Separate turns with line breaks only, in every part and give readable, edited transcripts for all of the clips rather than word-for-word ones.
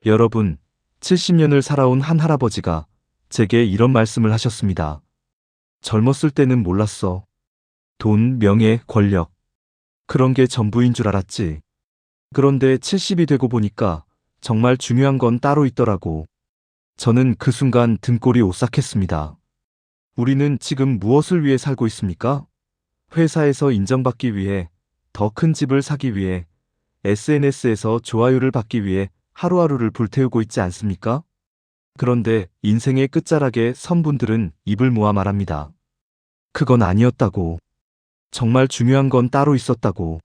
여러분, 70년을 살아온 한 할아버지가 제게 이런 말씀을 하셨습니다. 젊었을 때는 몰랐어. 돈, 명예, 권력. 그런 게 전부인 줄 알았지. 그런데 70이 되고 보니까 정말 중요한 건 따로 있더라고. 저는 그 순간 등골이 오싹했습니다. 우리는 지금 무엇을 위해 살고 있습니까? 회사에서 인정받기 위해, 더 큰 집을 사기 위해, SNS에서 좋아요를 받기 위해 하루하루를 불태우고 있지 않습니까? 그런데 인생의 끝자락에 선 분들은 입을 모아 말합니다. 그건 아니었다고. 정말 중요한 건 따로 있었다고.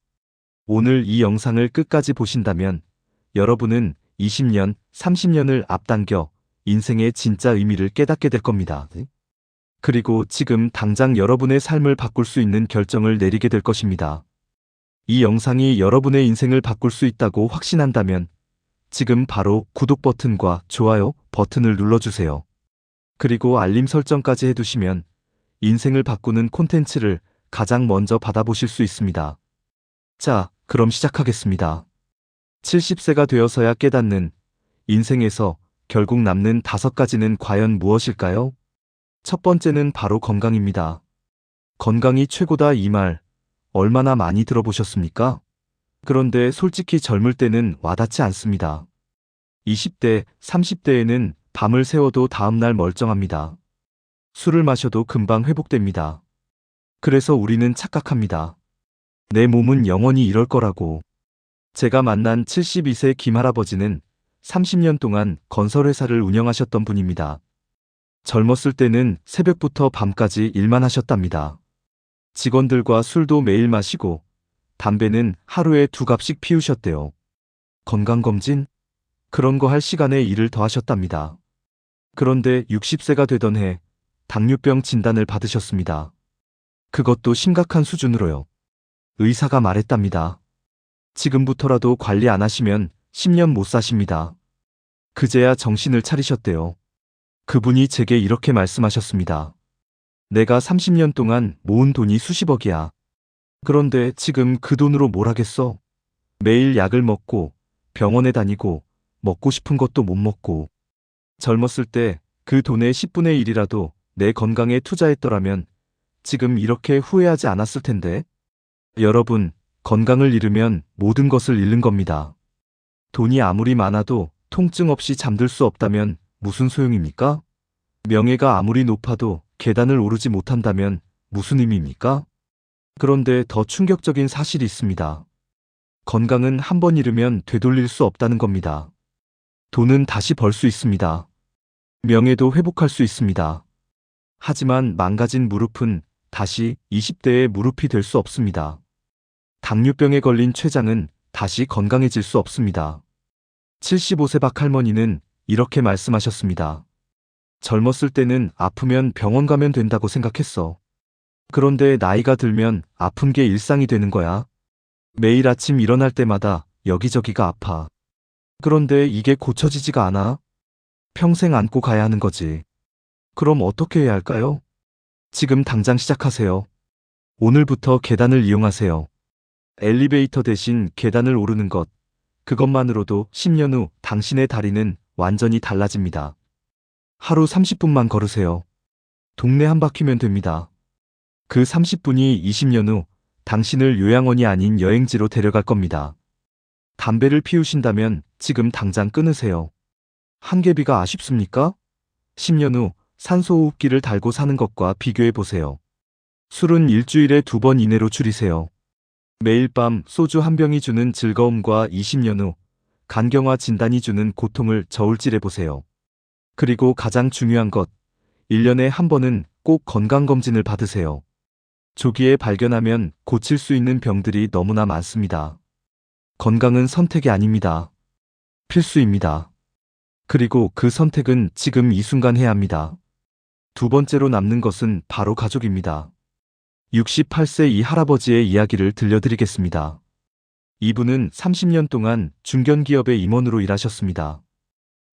오늘 이 영상을 끝까지 보신다면 여러분은 20년, 30년을 앞당겨 인생의 진짜 의미를 깨닫게 될 겁니다. 그리고 지금 당장 여러분의 삶을 바꿀 수 있는 결정을 내리게 될 것입니다. 이 영상이 여러분의 인생을 바꿀 수 있다고 확신한다면 지금 바로 구독 버튼과 좋아요 버튼을 눌러주세요. 그리고 알림 설정까지 해두시면 인생을 바꾸는 콘텐츠를 가장 먼저 받아보실 수 있습니다. 자, 그럼 시작하겠습니다. 70세가 되어서야 깨닫는 인생에서 결국 남는 5가지는 과연 무엇일까요? 첫 번째는 바로 건강입니다. 건강이 최고다 이 말 얼마나 많이 들어보셨습니까? 그런데 솔직히 젊을 때는 와닿지 않습니다. 20대, 30대에는 밤을 새워도 다음날 멀쩡합니다. 술을 마셔도 금방 회복됩니다. 그래서 우리는 착각합니다. 내 몸은 영원히 이럴 거라고. 제가 만난 72세 김할아버지는 30년 동안 건설회사를 운영하셨던 분입니다. 젊었을 때는 새벽부터 밤까지 일만 하셨답니다. 직원들과 술도 매일 마시고 담배는 하루에 2갑씩 피우셨대요. 건강검진? 그런 거 할 시간에 일을 더 하셨답니다. 그런데 60세가 되던 해 당뇨병 진단을 받으셨습니다. 그것도 심각한 수준으로요. 의사가 말했답니다. 지금부터라도 관리 안 하시면 10년 못 사십니다. 그제야 정신을 차리셨대요. 그분이 제게 이렇게 말씀하셨습니다. 내가 30년 동안 모은 돈이 수십억이야. 그런데 지금 그 돈으로 뭘 하겠어? 매일 약을 먹고 병원에 다니고 먹고 싶은 것도 못 먹고. 젊었을 때 그 돈의 10분의 1이라도 내 건강에 투자했더라면 지금 이렇게 후회하지 않았을 텐데. 여러분, 건강을 잃으면 모든 것을 잃는 겁니다. 돈이 아무리 많아도 통증 없이 잠들 수 없다면 무슨 소용입니까? 명예가 아무리 높아도 계단을 오르지 못한다면 무슨 의미입니까? 그런데 더 충격적인 사실이 있습니다. 건강은 한 번 잃으면 되돌릴 수 없다는 겁니다. 돈은 다시 벌 수 있습니다. 명예도 회복할 수 있습니다. 하지만 망가진 무릎은 다시 20대의 무릎이 될 수 없습니다. 당뇨병에 걸린 췌장은 다시 건강해질 수 없습니다. 75세 박할머니는 이렇게 말씀하셨습니다. 젊었을 때는 아프면 병원 가면 된다고 생각했어. 그런데 나이가 들면 아픈 게 일상이 되는 거야. 매일 아침 일어날 때마다 여기저기가 아파. 그런데 이게 고쳐지지가 않아. 평생 안고 가야 하는 거지. 그럼 어떻게 해야 할까요? 지금 당장 시작하세요. 오늘부터 계단을 이용하세요. 엘리베이터 대신 계단을 오르는 것. 그것만으로도 10년 후 당신의 다리는 완전히 달라집니다. 하루 30분만 걸으세요. 동네 한 바퀴면 됩니다. 그 30분이 20년 후 당신을 요양원이 아닌 여행지로 데려갈 겁니다. 담배를 피우신다면 지금 당장 끊으세요. 한개비가 아쉽습니까? 10년 후 산소호흡기를 달고 사는 것과 비교해 보세요. 술은 일주일에 2번 이내로 줄이세요. 매일 밤 소주 한 병이 주는 즐거움과 20년 후 간경화 진단이 주는 고통을 저울질해 보세요. 그리고 가장 중요한 것, 1년에 한 번은 꼭 건강검진을 받으세요. 조기에 발견하면 고칠 수 있는 병들이 너무나 많습니다. 건강은 선택이 아닙니다. 필수입니다. 그리고 그 선택은 지금 이 순간 해야 합니다. 두 번째로 남는 것은 바로 가족입니다. 68세 이 할아버지의 이야기를 들려드리겠습니다. 이분은 30년 동안 중견기업의 임원으로 일하셨습니다.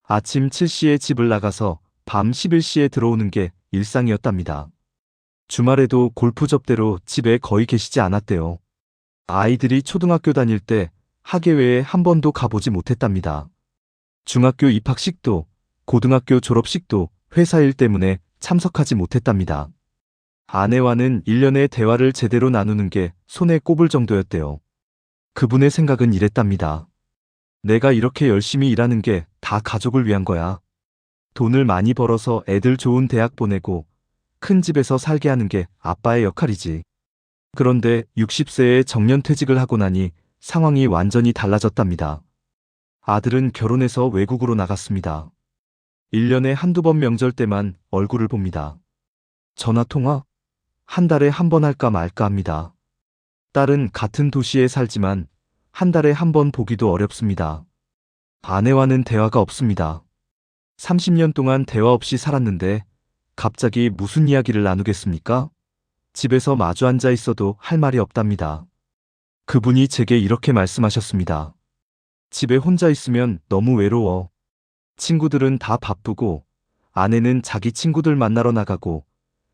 아침 7시에 집을 나가서 밤 11시에 들어오는 게 일상이었답니다. 주말에도 골프 접대로 집에 거의 계시지 않았대요. 아이들이 초등학교 다닐 때 학예회에 한 번도 가보지 못했답니다. 중학교 입학식도 고등학교 졸업식도 회사 일 때문에 참석하지 못했답니다. 아내와는 1년의 대화를 제대로 나누는 게 손에 꼽을 정도였대요. 그분의 생각은 이랬답니다. 내가 이렇게 열심히 일하는 게 다 가족을 위한 거야. 돈을 많이 벌어서 애들 좋은 대학 보내고 큰 집에서 살게 하는 게 아빠의 역할이지. 그런데 60세에 정년퇴직을 하고 나니 상황이 완전히 달라졌답니다. 아들은 결혼해서 외국으로 나갔습니다. 1년에 한두 번 명절 때만 얼굴을 봅니다. 전화통화? 한 달에 한 번 할까 말까 합니다. 딸은 같은 도시에 살지만 한 달에 한 번 보기도 어렵습니다. 아내와는 대화가 없습니다. 30년 동안 대화 없이 살았는데 갑자기 무슨 이야기를 나누겠습니까? 집에서 마주 앉아 있어도 할 말이 없답니다. 그분이 제게 이렇게 말씀하셨습니다. 집에 혼자 있으면 너무 외로워. 친구들은 다 바쁘고 아내는 자기 친구들 만나러 나가고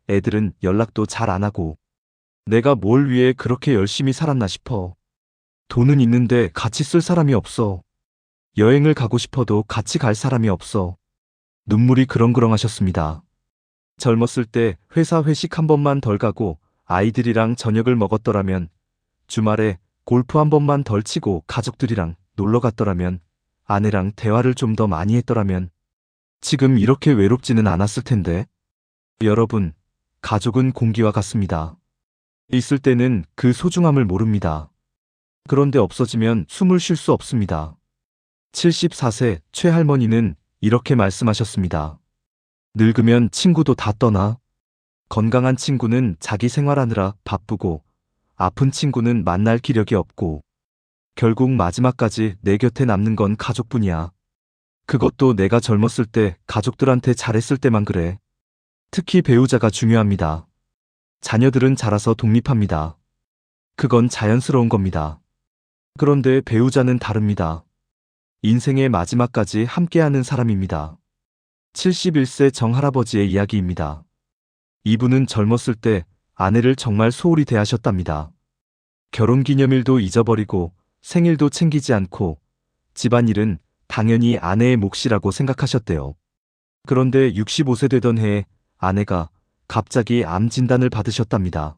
애들은 연락도 잘 안 하고 내가 뭘 위해 그렇게 열심히 살았나 싶어. 돈은 있는데 같이 쓸 사람이 없어. 여행을 가고 싶어도 같이 갈 사람이 없어. 눈물이 그렁그렁 하셨습니다. 젊었을 때 회사 회식 한 번만 덜 가고 아이들이랑 저녁을 먹었더라면, 주말에 골프 한 번만 덜 치고 가족들이랑 놀러 갔더라면, 아내랑 대화를 좀 더 많이 했더라면 지금 이렇게 외롭지는 않았을 텐데. 여러분, 가족은 공기와 같습니다. 있을 때는 그 소중함을 모릅니다. 그런데 없어지면 숨을 쉴 수 없습니다. 74세 최할머니는 이렇게 말씀하셨습니다. 늙으면 친구도 다 떠나. 건강한 친구는 자기 생활하느라 바쁘고 아픈 친구는 만날 기력이 없고 결국 마지막까지 내 곁에 남는 건 가족뿐이야. 그것도 내가 젊었을 때 가족들한테 잘했을 때만 그래. 특히 배우자가 중요합니다. 자녀들은 자라서 독립합니다. 그건 자연스러운 겁니다. 그런데 배우자는 다릅니다. 인생의 마지막까지 함께하는 사람입니다. 71세 정할아버지의 이야기입니다. 이분은 젊었을 때 아내를 정말 소홀히 대하셨답니다. 결혼기념일도 잊어버리고 생일도 챙기지 않고 집안일은 당연히 아내의 몫이라고 생각하셨대요. 그런데 65세 되던 해에 아내가 갑자기 암 진단을 받으셨답니다.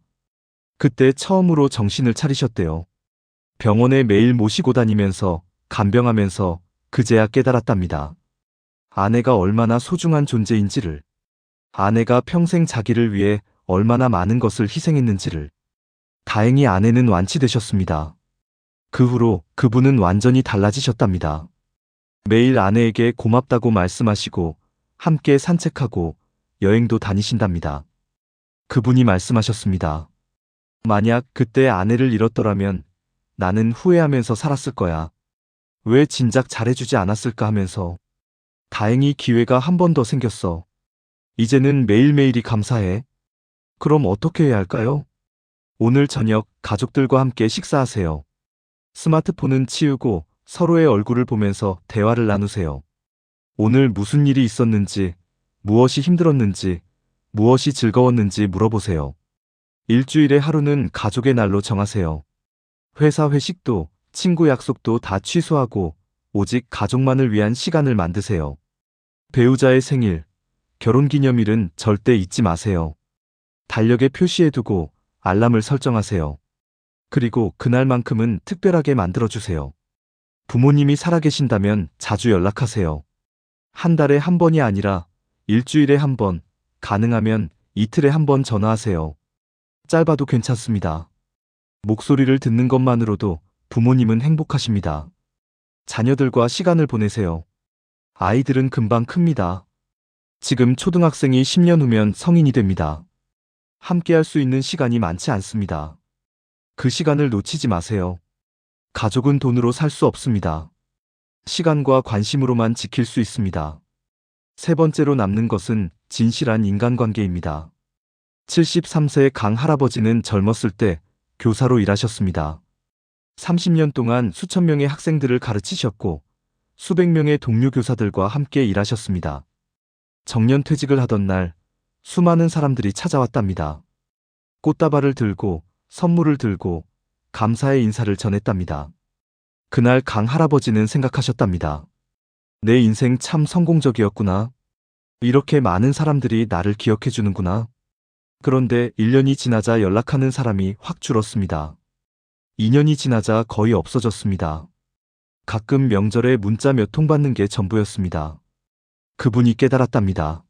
그때 처음으로 정신을 차리셨대요. 병원에 매일 모시고 다니면서 간병하면서 그제야 깨달았답니다. 아내가 얼마나 소중한 존재인지를, 아내가 평생 자기를 위해 얼마나 많은 것을 희생했는지를. 다행히 아내는 완치되셨습니다. 그 후로 그분은 완전히 달라지셨답니다. 매일 아내에게 고맙다고 말씀하시고 함께 산책하고 여행도 다니신답니다. 그분이 말씀하셨습니다. 만약 그때 아내를 잃었더라면 나는 후회하면서 살았을 거야. 왜 진작 잘해주지 않았을까 하면서. 다행히 기회가 한 번 더 생겼어. 이제는 매일매일이 감사해. 그럼 어떻게 해야 할까요? 오늘 저녁 가족들과 함께 식사하세요. 스마트폰은 치우고 서로의 얼굴을 보면서 대화를 나누세요. 오늘 무슨 일이 있었는지, 무엇이 힘들었는지, 무엇이 즐거웠는지 물어보세요. 일주일에 하루는 가족의 날로 정하세요. 회사 회식도 친구 약속도 다 취소하고 오직 가족만을 위한 시간을 만드세요. 배우자의 생일, 결혼기념일은 절대 잊지 마세요. 달력에 표시해두고 알람을 설정하세요. 그리고 그날만큼은 특별하게 만들어주세요. 부모님이 살아계신다면 자주 연락하세요. 한 달에 한 번이 아니라 일주일에 한 번, 가능하면 이틀에 한 번 전화하세요. 짧아도 괜찮습니다. 목소리를 듣는 것만으로도 부모님은 행복하십니다. 자녀들과 시간을 보내세요. 아이들은 금방 큽니다. 지금 초등학생이 10년 후면 성인이 됩니다. 함께할 수 있는 시간이 많지 않습니다. 그 시간을 놓치지 마세요. 가족은 돈으로 살 수 없습니다. 시간과 관심으로만 지킬 수 있습니다. 세 번째로 남는 것은 진실한 인간관계입니다. 73세의 강 할아버지는 젊었을 때 교사로 일하셨습니다. 30년 동안 수천 명의 학생들을 가르치셨고 수백 명의 동료 교사들과 함께 일하셨습니다. 정년퇴직을 하던 날 수많은 사람들이 찾아왔답니다. 꽃다발을 들고 선물을 들고 감사의 인사를 전했답니다. 그날 강 할아버지는 생각하셨답니다. 내 인생 참 성공적이었구나. 이렇게 많은 사람들이 나를 기억해 주는구나. 그런데 1년이 지나자 연락하는 사람이 확 줄었습니다. 2년이 지나자 거의 없어졌습니다. 가끔 명절에 문자 몇 통 받는 게 전부였습니다. 그분이 깨달았답니다.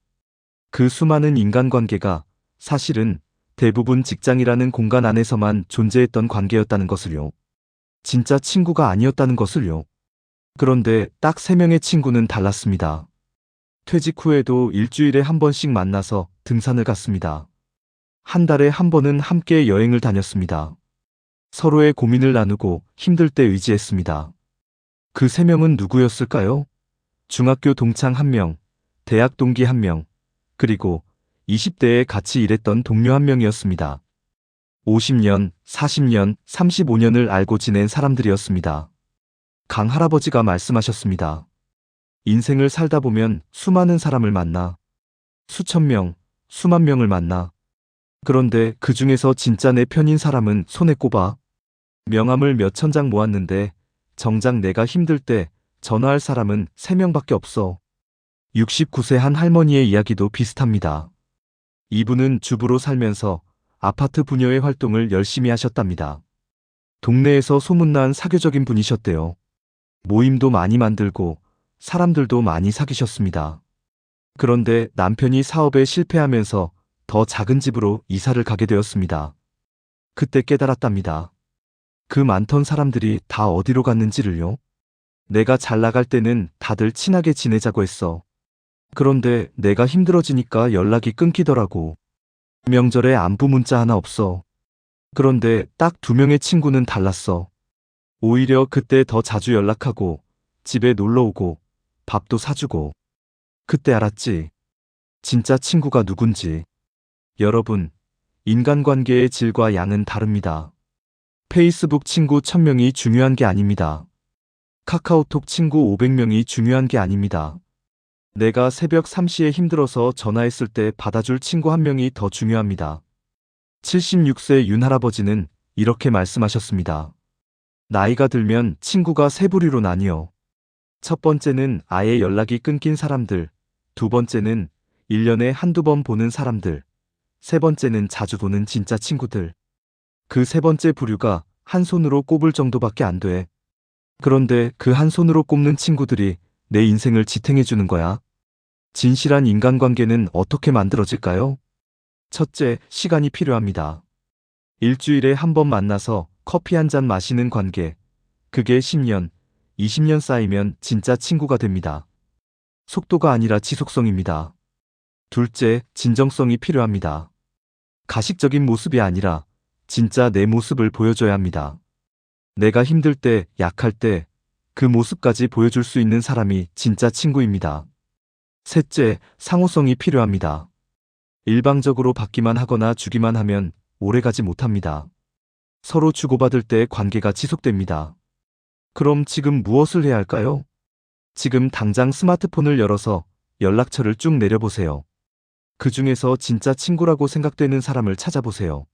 그 수많은 인간관계가 사실은 대부분 직장이라는 공간 안에서만 존재했던 관계였다는 것을요. 진짜 친구가 아니었다는 것을요. 그런데 딱 3명의 친구는 달랐습니다. 퇴직 후에도 일주일에 한 번씩 만나서 등산을 갔습니다. 한 달에 한 번은 함께 여행을 다녔습니다. 서로의 고민을 나누고 힘들 때 의지했습니다. 그 3명은 누구였을까요? 중학교 동창 1명, 대학 동기 1명, 그리고 20대에 같이 일했던 동료 1명이었습니다. 50년, 40년, 35년을 알고 지낸 사람들이었습니다. 강 할아버지가 말씀하셨습니다. 인생을 살다 보면 수많은 사람을 만나. 수천 명, 수만 명을 만나. 그런데 그 중에서 진짜 내 편인 사람은 손에 꼽아. 명함을 몇천 장 모았는데 정작 내가 힘들 때 전화할 사람은 3명밖에 없어. 69세 한 할머니의 이야기도 비슷합니다. 이분은 주부로 살면서 아파트 부녀의 활동을 열심히 하셨답니다. 동네에서 소문난 사교적인 분이셨대요. 모임도 많이 만들고 사람들도 많이 사귀셨습니다. 그런데 남편이 사업에 실패하면서 더 작은 집으로 이사를 가게 되었습니다. 그때 깨달았답니다. 그 많던 사람들이 다 어디로 갔는지를요. 내가 잘 나갈 때는 다들 친하게 지내자고 했어. 그런데 내가 힘들어지니까 연락이 끊기더라고. 명절에 안부 문자 하나 없어. 그런데 딱 2명의 친구는 달랐어. 오히려 그때 더 자주 연락하고 집에 놀러 오고 밥도 사주고. 그때 알았지. 진짜 친구가 누군지. 여러분, 인간관계의 질과 양은 다릅니다. 페이스북 친구 1000명이 중요한 게 아닙니다. 카카오톡 친구 500명이 중요한 게 아닙니다. 내가 새벽 3시에 힘들어서 전화했을 때 받아줄 친구 1명이 더 중요합니다. 76세 윤 할아버지는 이렇게 말씀하셨습니다. 나이가 들면 친구가 3부류로 나뉘어. 첫 번째는 아예 연락이 끊긴 사람들, 두 번째는 1년에 한두 번 보는 사람들, 세 번째는 자주 보는 진짜 친구들. 그 세 번째 부류가 한 손으로 꼽을 정도밖에 안 돼. 그런데 그 한 손으로 꼽는 친구들이 내 인생을 지탱해 주는 거야. 진실한 인간관계는 어떻게 만들어질까요? 첫째, 시간이 필요합니다. 일주일에 한 번 만나서 커피 한 잔 마시는 관계. 그게 10년, 20년 쌓이면 진짜 친구가 됩니다. 속도가 아니라 지속성입니다. 둘째, 진정성이 필요합니다. 가식적인 모습이 아니라 진짜 내 모습을 보여줘야 합니다. 내가 힘들 때, 약할 때 그 모습까지 보여줄 수 있는 사람이 진짜 친구입니다. 셋째, 상호성이 필요합니다. 일방적으로 받기만 하거나 주기만 하면 오래가지 못합니다. 서로 주고받을 때 관계가 지속됩니다. 그럼 지금 무엇을 해야 할까요? 지금 당장 스마트폰을 열어서 연락처를 쭉 내려보세요. 그 중에서 진짜 친구라고 생각되는 사람을 찾아보세요.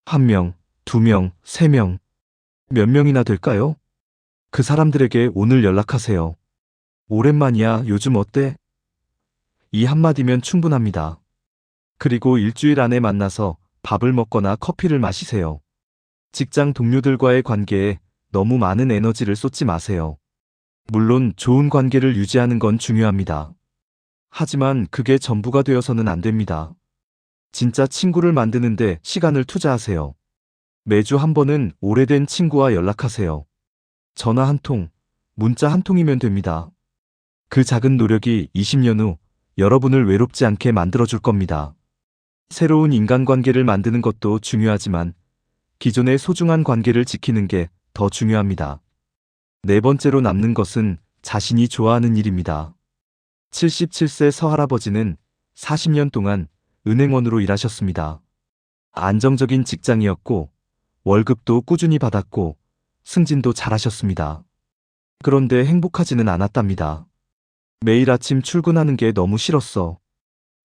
1명, 2명, 3명. 몇 명이나 될까요? 그 사람들에게 오늘 연락하세요. 오랜만이야, 요즘 어때? 이 한마디면 충분합니다. 그리고 일주일 안에 만나서 밥을 먹거나 커피를 마시세요. 직장 동료들과의 관계에 너무 많은 에너지를 쏟지 마세요. 물론 좋은 관계를 유지하는 건 중요합니다. 하지만 그게 전부가 되어서는 안 됩니다. 진짜 친구를 만드는데 시간을 투자하세요. 매주 한 번은 오래된 친구와 연락하세요. 전화 한 통, 문자 한 통이면 됩니다. 그 작은 노력이 20년 후 여러분을 외롭지 않게 만들어줄 겁니다. 새로운 인간관계를 만드는 것도 중요하지만 기존의 소중한 관계를 지키는 게 더 중요합니다. 네 번째로 남는 것은 자신이 좋아하는 일입니다. 77세 서할아버지는 40년 동안 은행원으로 일하셨습니다. 안정적인 직장이었고 월급도 꾸준히 받았고 승진도 잘하셨습니다. 그런데 행복하지는 않았답니다. 매일 아침 출근하는 게 너무 싫었어.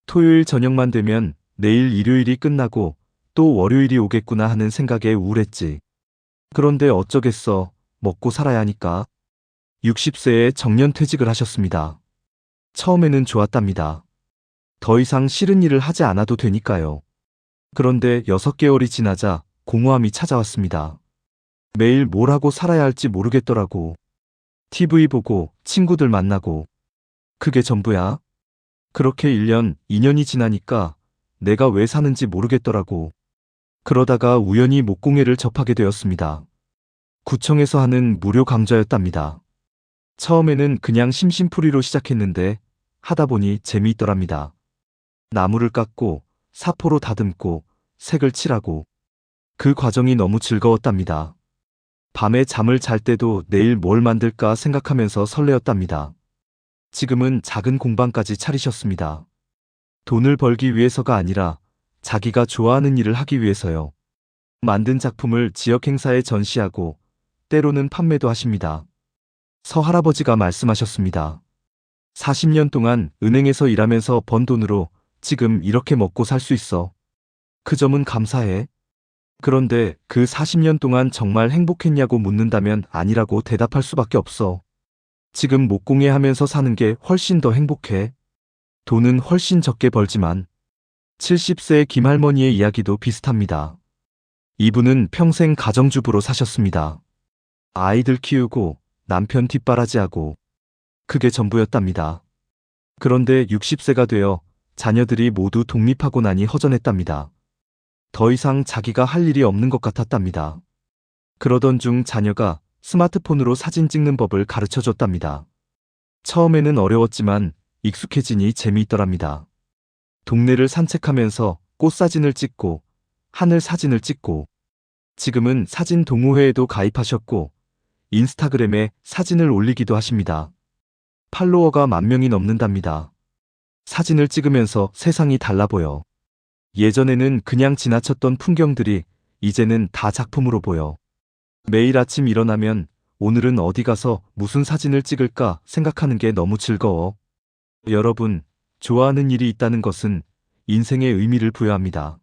토요일 저녁만 되면 내일 일요일이 끝나고 또 월요일이 오겠구나 하는 생각에 우울했지. 그런데 어쩌겠어. 먹고 살아야 하니까. 60세에 정년퇴직을 하셨습니다. 처음에는 좋았답니다. 더 이상 싫은 일을 하지 않아도 되니까요. 그런데 6개월이 지나자 공허함이 찾아왔습니다. 매일 뭘 하고 살아야 할지 모르겠더라고. TV 보고 친구들 만나고 그게 전부야. 그렇게 1년, 2년이 지나니까 내가 왜 사는지 모르겠더라고. 그러다가 우연히 목공예를 접하게 되었습니다. 구청에서 하는 무료 강좌였답니다. 처음에는 그냥 심심풀이로 시작했는데 하다 보니 재미있더랍니다. 나무를 깎고 사포로 다듬고 색을 칠하고 그 과정이 너무 즐거웠답니다. 밤에 잠을 잘 때도 내일 뭘 만들까 생각하면서 설레었답니다. 지금은 작은 공방까지 차리셨습니다. 돈을 벌기 위해서가 아니라 자기가 좋아하는 일을 하기 위해서요. 만든 작품을 지역 행사에 전시하고 때로는 판매도 하십니다. 서 할아버지가 말씀하셨습니다. 40년 동안 은행에서 일하면서 번 돈으로 지금 이렇게 먹고 살 수 있어. 그 점은 감사해. 그런데 그 40년 동안 정말 행복했냐고 묻는다면 아니라고 대답할 수밖에 없어. 지금 목공예 하면서 사는 게 훨씬 더 행복해. 돈은 훨씬 적게 벌지만 70세의 김할머니의 이야기도 비슷합니다. 이분은 평생 가정주부로 사셨습니다. 아이들 키우고 남편 뒷바라지하고 그게 전부였답니다. 그런데 60세가 되어 자녀들이 모두 독립하고 나니 허전했답니다. 더 이상 자기가 할 일이 없는 것 같았답니다. 그러던 중 자녀가 스마트폰으로 사진 찍는 법을 가르쳐 줬답니다. 처음에는 어려웠지만 익숙해지니 재미있더랍니다. 동네를 산책하면서 꽃사진을 찍고 하늘 사진을 찍고 지금은 사진 동호회에도 가입하셨고 인스타그램에 사진을 올리기도 하십니다. 팔로워가 10,000명이 넘는답니다. 사진을 찍으면서 세상이 달라 보여. 예전에는 그냥 지나쳤던 풍경들이 이제는 다 작품으로 보여. 매일 아침 일어나면 오늘은 어디 가서 무슨 사진을 찍을까 생각하는 게 너무 즐거워. 여러분, 좋아하는 일이 있다는 것은 인생의 의미를 부여합니다.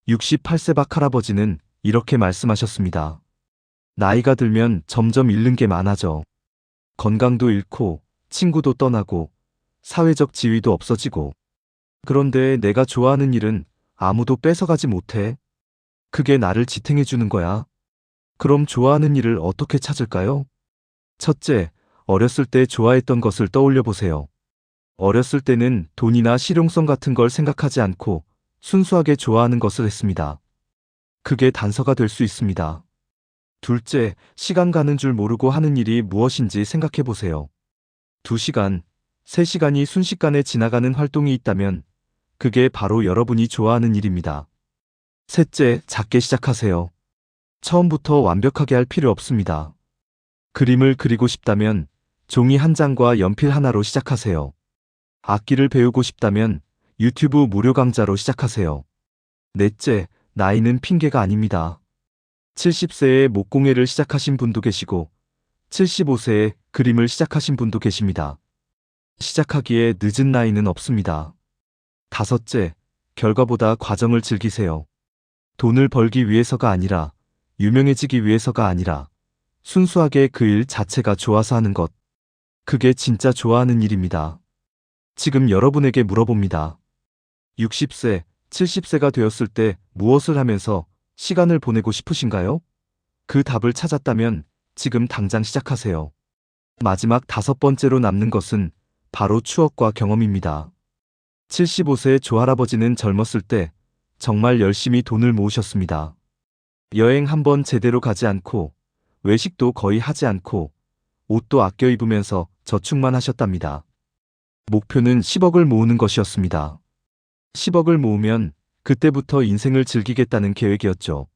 68세 박 할아버지는 이렇게 말씀하셨습니다. 나이가 들면 점점 잃는 게 많아져. 건강도 잃고 친구도 떠나고 사회적 지위도 없어지고. 그런데 내가 좋아하는 일은 아무도 뺏어가지 못해. 그게 나를 지탱해 주는 거야. 그럼 좋아하는 일을 어떻게 찾을까요? 첫째, 어렸을 때 좋아했던 것을 떠올려 보세요. 어렸을 때는 돈이나 실용성 같은 걸 생각하지 않고 순수하게 좋아하는 것을 했습니다. 그게 단서가 될 수 있습니다. 둘째, 시간 가는 줄 모르고 하는 일이 무엇인지 생각해 보세요. 2시간, 3시간이 순식간에 지나가는 활동이 있다면 그게 바로 여러분이 좋아하는 일입니다. 셋째, 작게 시작하세요. 처음부터 완벽하게 할 필요 없습니다. 그림을 그리고 싶다면 종이 한 장과 연필 하나로 시작하세요. 악기를 배우고 싶다면 유튜브 무료 강좌로 시작하세요. 넷째, 나이는 핑계가 아닙니다. 70세에 목공예를 시작하신 분도 계시고 75세에 그림을 시작하신 분도 계십니다. 시작하기에 늦은 나이는 없습니다. 다섯째, 결과보다 과정을 즐기세요. 돈을 벌기 위해서가 아니라 유명해지기 위해서가 아니라 순수하게 그 일 자체가 좋아서 하는 것. 그게 진짜 좋아하는 일입니다. 지금 여러분에게 물어봅니다. 60세, 70세가 되었을 때 무엇을 하면서 시간을 보내고 싶으신가요? 그 답을 찾았다면 지금 당장 시작하세요. 마지막 5번째로 남는 것은 바로 추억과 경험입니다. 75세 조할아버지는 젊었을 때 정말 열심히 돈을 모으셨습니다. 여행 한번 제대로 가지 않고 외식도 거의 하지 않고 옷도 아껴 입으면서 저축만 하셨답니다. 목표는 10억을 모으는 것이었습니다. 10억을 모으면 그때부터 인생을 즐기겠다는 계획이었죠.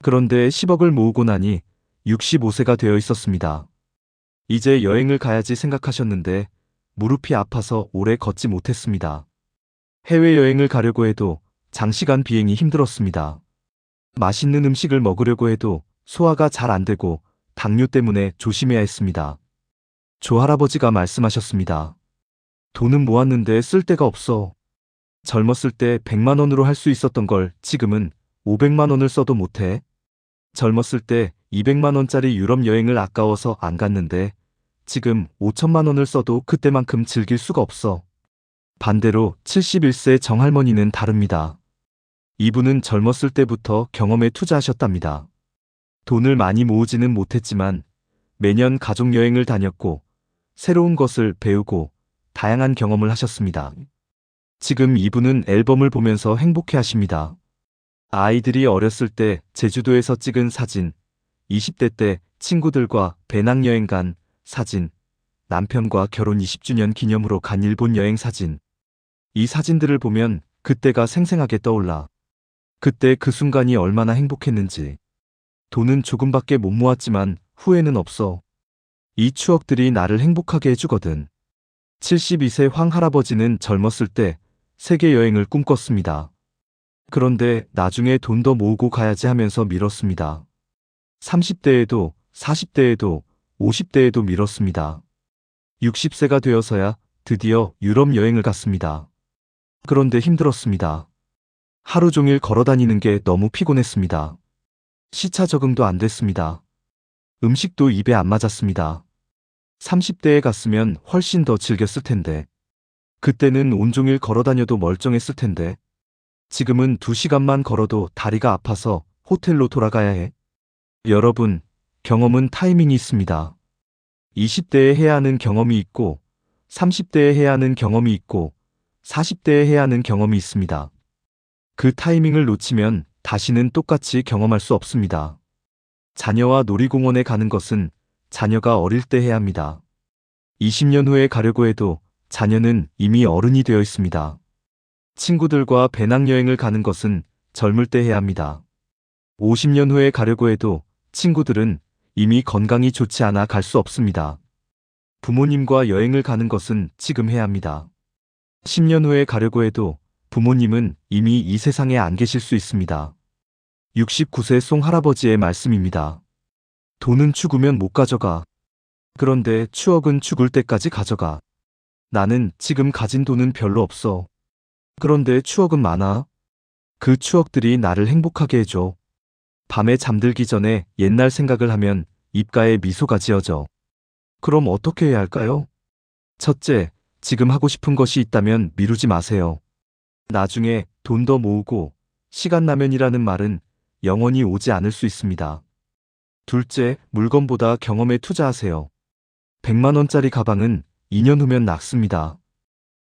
그런데 10억을 모으고 나니 65세가 되어 있었습니다. 이제 여행을 가야지 생각하셨는데 무릎이 아파서 오래 걷지 못했습니다. 해외여행을 가려고 해도 장시간 비행이 힘들었습니다. 맛있는 음식을 먹으려고 해도 소화가 잘 안 되고 당뇨 때문에 조심해야 했습니다. 조할아버지가 말씀하셨습니다. 돈은 모았는데 쓸 데가 없어. 젊었을 때 100만 원으로 할 수 있었던 걸 지금은 500만 원을 써도 못해. 젊었을 때 200만 원짜리 유럽 여행을 아까워서 안 갔는데 지금 5천만 원을 써도 그때만큼 즐길 수가 없어. 반대로 71세 정할머니는 다릅니다. 이분은 젊었을 때부터 경험에 투자하셨답니다. 돈을 많이 모으지는 못했지만 매년 가족여행을 다녔고 새로운 것을 배우고 다양한 경험을 하셨습니다. 지금 이분은 앨범을 보면서 행복해 하십니다. 아이들이 어렸을 때 제주도에서 찍은 사진, 20대 때 친구들과 배낭여행 간 사진, 남편과 결혼 20주년 기념으로 간 일본 여행 사진. 이 사진들을 보면 그때가 생생하게 떠올라. 그때 그 순간이 얼마나 행복했는지. 돈은 조금밖에 못 모았지만 후회는 없어. 이 추억들이 나를 행복하게 해주거든. 72세 황 할아버지는 젊었을 때 세계 여행을 꿈꿨습니다. 그런데 나중에 돈 더 모으고 가야지 하면서 미뤘습니다. 30대에도 40대에도 50대에도 미뤘습니다. 60세가 되어서야 드디어 유럽 여행을 갔습니다. 그런데 힘들었습니다. 하루 종일 걸어 다니는 게 너무 피곤했습니다. 시차 적응도 안 됐습니다. 음식도 입에 안 맞았습니다. 30대에 갔으면 훨씬 더 즐겼을 텐데. 그때는 온종일 걸어 다녀도 멀쩡했을 텐데. 지금은 2시간만 걸어도 다리가 아파서 호텔로 돌아가야 해. 여러분, 경험은 타이밍이 있습니다. 20대에 해야 하는 경험이 있고, 30대에 해야 하는 경험이 있고, 40대에 해야 하는 경험이 있습니다. 그 타이밍을 놓치면 다시는 똑같이 경험할 수 없습니다. 자녀와 놀이공원에 가는 것은 자녀가 어릴 때 해야 합니다. 20년 후에 가려고 해도 자녀는 이미 어른이 되어 있습니다. 친구들과 배낭여행을 가는 것은 젊을 때 해야 합니다. 50년 후에 가려고 해도 친구들은 이미 건강이 좋지 않아 갈 수 없습니다. 부모님과 여행을 가는 것은 지금 해야 합니다. 10년 후에 가려고 해도 부모님은 이미 이 세상에 안 계실 수 있습니다. 69세 송 할아버지의 말씀입니다. 돈은 죽으면 못 가져가. 그런데 추억은 죽을 때까지 가져가. 나는 지금 가진 돈은 별로 없어. 그런데 추억은 많아. 그 추억들이 나를 행복하게 해줘. 밤에 잠들기 전에 옛날 생각을 하면 입가에 미소가 지어져. 그럼 어떻게 해야 할까요? 첫째, 지금 하고 싶은 것이 있다면 미루지 마세요. 나중에 돈 더 모으고 시간 나면이라는 말은 영원히 오지 않을 수 있습니다. 둘째, 물건보다 경험에 투자하세요. 100만 원짜리 가방은 2년 후면 낡습니다.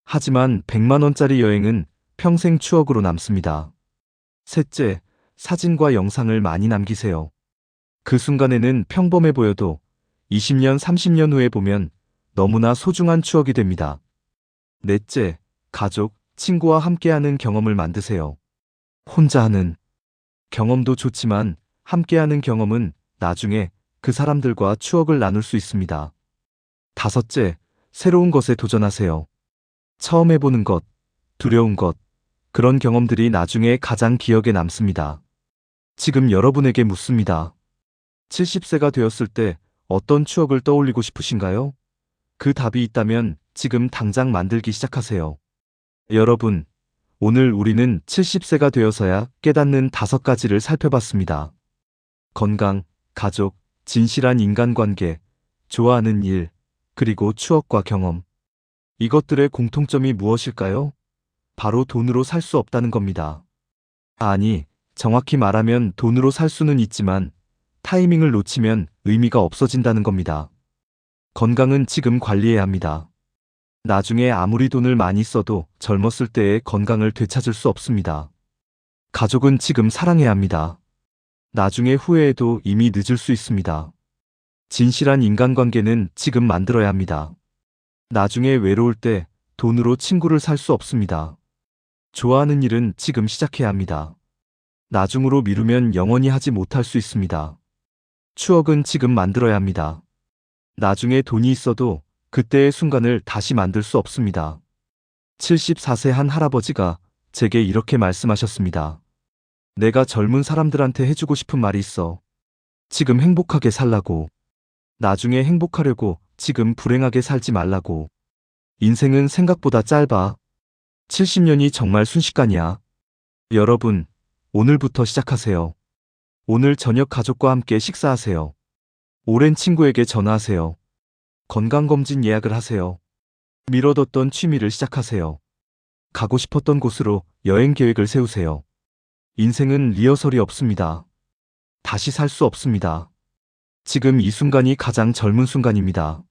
하지만 100만 원짜리 여행은 평생 추억으로 남습니다. 셋째, 사진과 영상을 많이 남기세요. 그 순간에는 평범해 보여도 20년, 30년 후에 보면 너무나 소중한 추억이 됩니다. 넷째, 가족, 친구와 함께하는 경험을 만드세요. 혼자 하는 경험도 좋지만 함께하는 경험은 나중에 그 사람들과 추억을 나눌 수 있습니다. 다섯째, 새로운 것에 도전하세요. 처음 해보는 것, 두려운 것, 그런 경험들이 나중에 가장 기억에 남습니다. 지금 여러분에게 묻습니다. 70세가 되었을 때 어떤 추억을 떠올리고 싶으신가요? 그 답이 있다면 지금 당장 만들기 시작하세요. 여러분, 오늘 우리는 70세가 되어서야 깨닫는 5가지를 살펴봤습니다. 건강, 가족, 진실한 인간관계, 좋아하는 일, 그리고 추억과 경험. 이것들의 공통점이 무엇일까요? 바로 돈으로 살 수 없다는 겁니다. 아니, 정확히 말하면 돈으로 살 수는 있지만 타이밍을 놓치면 의미가 없어진다는 겁니다. 건강은 지금 관리해야 합니다. 나중에 아무리 돈을 많이 써도 젊었을 때의 건강을 되찾을 수 없습니다. 가족은 지금 사랑해야 합니다. 나중에 후회해도 이미 늦을 수 있습니다. 진실한 인간관계는 지금 만들어야 합니다. 나중에 외로울 때 돈으로 친구를 살 수 없습니다. 좋아하는 일은 지금 시작해야 합니다. 나중으로 미루면 영원히 하지 못할 수 있습니다. 추억은 지금 만들어야 합니다. 나중에 돈이 있어도 그때의 순간을 다시 만들 수 없습니다. 74세 한 할아버지가 제게 이렇게 말씀하셨습니다. 내가 젊은 사람들한테 해주고 싶은 말이 있어. 지금 행복하게 살라고. 나중에 행복하려고 지금 불행하게 살지 말라고. 인생은 생각보다 짧아. 70년이 정말 순식간이야. 여러분, 오늘부터 시작하세요. 오늘 저녁 가족과 함께 식사하세요. 오랜 친구에게 전화하세요. 건강검진 예약을 하세요. 미뤄뒀던 취미를 시작하세요. 가고 싶었던 곳으로 여행 계획을 세우세요. 인생은 리허설이 없습니다. 다시 살 수 없습니다. 지금 이 순간이 가장 젊은 순간입니다.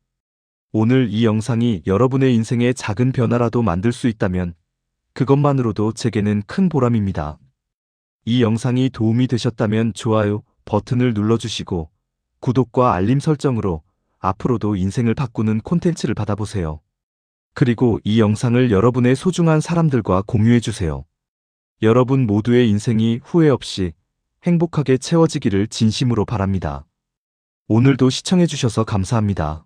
오늘 이 영상이 여러분의 인생에 작은 변화라도 만들 수 있다면 그것만으로도 제게는 큰 보람입니다. 이 영상이 도움이 되셨다면 좋아요 버튼을 눌러주시고 구독과 알림 설정으로 앞으로도 인생을 바꾸는 콘텐츠를 받아보세요. 그리고 이 영상을 여러분의 소중한 사람들과 공유해주세요. 여러분 모두의 인생이 후회 없이 행복하게 채워지기를 진심으로 바랍니다. 오늘도 시청해주셔서 감사합니다.